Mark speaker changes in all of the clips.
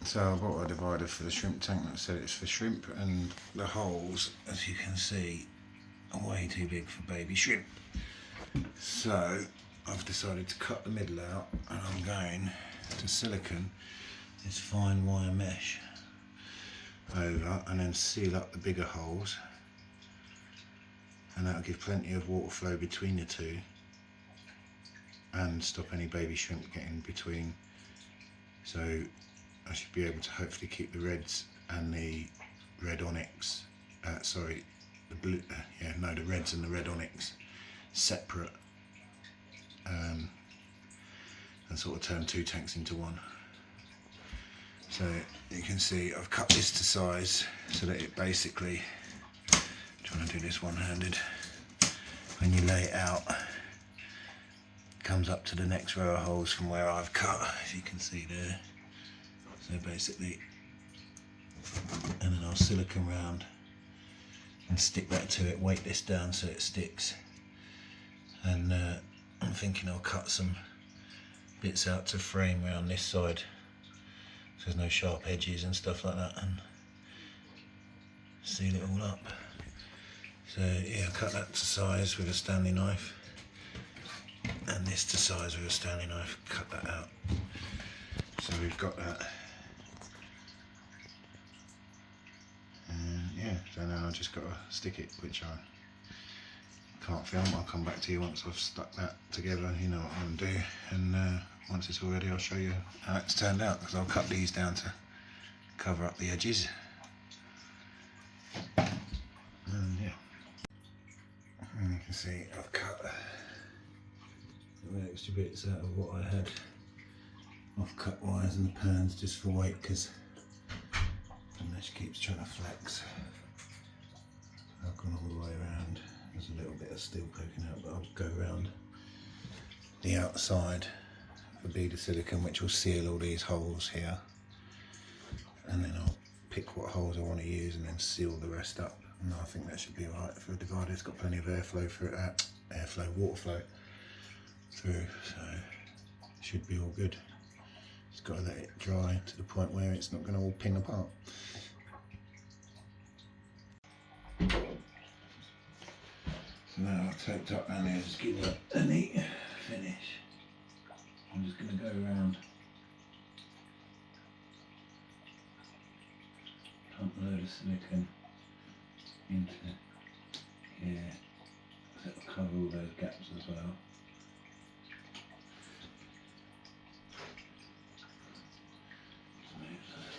Speaker 1: So I bought a divider for the shrimp tank that said it's for shrimp, and the holes, as you can see, are way too big for baby shrimp. So I've decided to cut the middle out, and I'm going to silicone this fine wire mesh over and then seal up the bigger holes, and that'll give plenty of water flow between the two and stop any baby shrimp getting between. So I should be able to hopefully keep the reds and the red onyx, the blue, the reds and the red onyx separate, and sort of turn two tanks into one. So you can see I've cut this to size so that it basically, trying to do this one-handed, when you lay it out, it comes up to the next row of holes from where I've cut, as you can see there. So basically, and then I'll silicone round and stick that to it, weight this down so it sticks, and I'm thinking I'll cut some bits out to frame around this side so there's no sharp edges and stuff like that, and seal it all up. So yeah, cut that to size with a Stanley knife, and this to size with a Stanley knife, cut that out. So we've got that. So now I've just got to stick it, which I can't film. I'll come back to you once I've stuck that together, you know what I'm going to do, and once it's all ready I'll show you how it's turned out, because I'll cut these down to cover up the edges. And yeah, and you can see I've cut the extra bits out of what I had off cut wires and the pans just for weight, because the mesh keeps trying to flex. I've gone all the way around. There's a little bit of steel poking out, but I'll go around the outside of the bead of silicone, which will seal all these holes here, and then I'll pick what holes I want to use and then seal the rest up. And I think that should be alright for a divider. It's got plenty of airflow for it, water flow through, so it should be all good. Just got to let it dry to the point where it's not going to all ping apart. So now I've taped up around here, just give it a neat finish. I'm just going to go around, pump a load of silicone into here, so it'll cover all those gaps as well.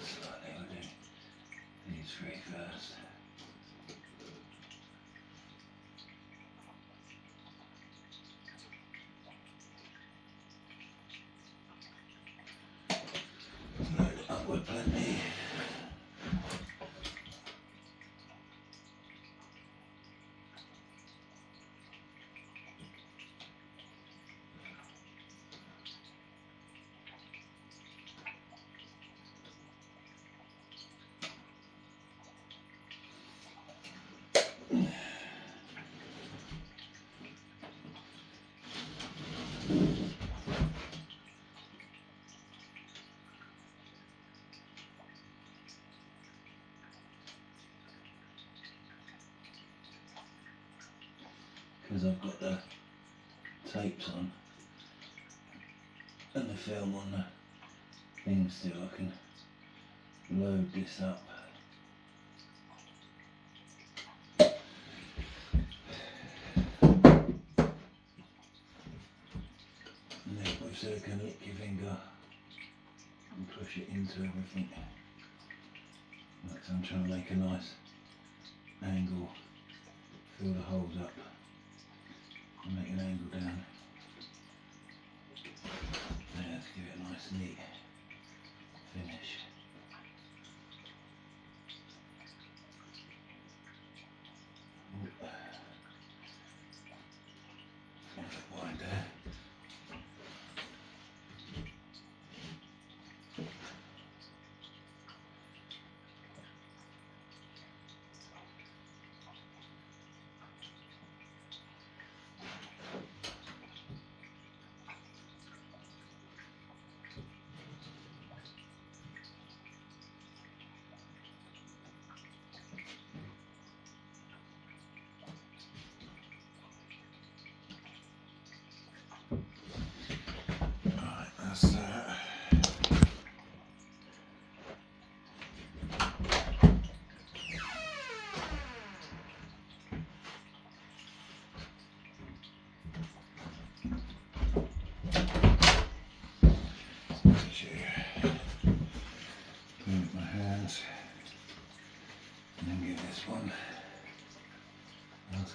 Speaker 1: Slightly, I'll do these three first. Load it up with plenty. Because I've got the tapes on and the film on the thing still, I can load this up. And then with silicone, lick your finger and push it into everything. Like so, I'm trying to make a nice angle, fill the holes up and make an angle down. There, let's give it a nice neat finish. A bit wide there.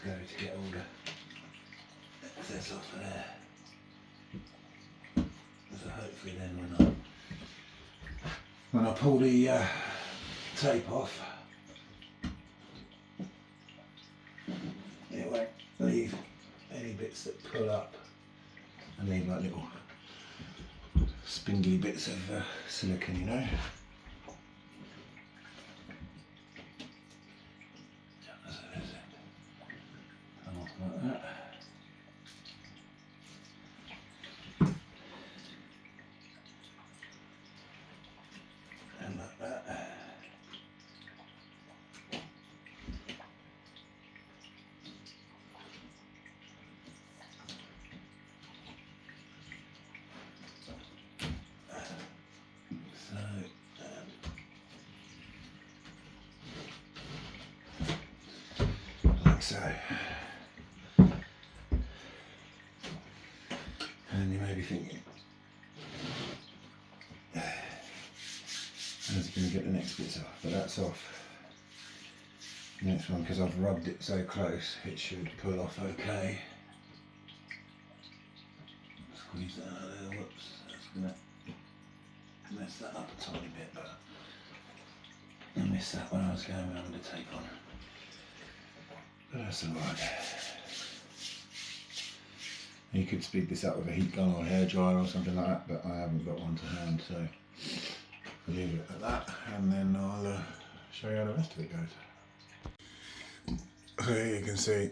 Speaker 1: go to get all the excess off of there. So hopefully then when I pull the tape off, it won't leave any bits that pull up and leave like little spindly bits of silicone, you know. Come off like that. And like that. Like so. And you may be thinking, how's it going to get the next bits off? But that's off. Next one, because I've rubbed it so close, it should pull off okay. Squeeze that out of there, whoops, that's going to mess that up a tiny bit, but I missed that when I was going around with the tape on. But that's alright. You could speed this up with a heat gun or a hairdryer or something like that, but I haven't got one to hand, so I'll leave it at that, and then I'll show you how the rest of it goes. So here you can see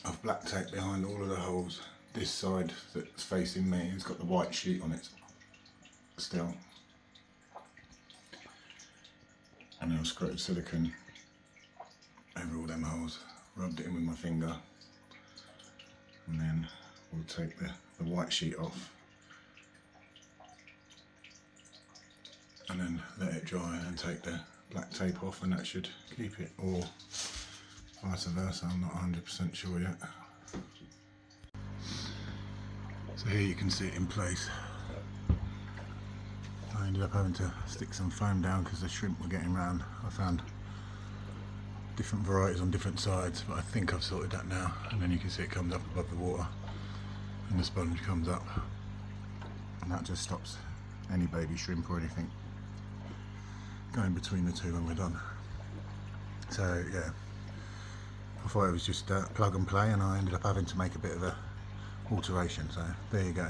Speaker 1: I've black taped behind all of the holes. This side that's facing me has got the white sheet on it still, and then I've squirted silicone over all them holes, rubbed it in with my finger, and then we'll take the white sheet off and then let it dry and take the black tape off, and that should keep it, or vice versa, I'm not 100% sure yet. So here you can see it in place. I ended up having to stick some foam down because the shrimp were getting round. I found different varieties on different sides, but I think I've sorted that now. And then you can see it comes up above the water and the sponge comes up, and that just stops any baby shrimp or anything going between the two when we're done. So yeah, I thought it was just plug and play, and I ended up having to make a bit of a alteration, so there you go.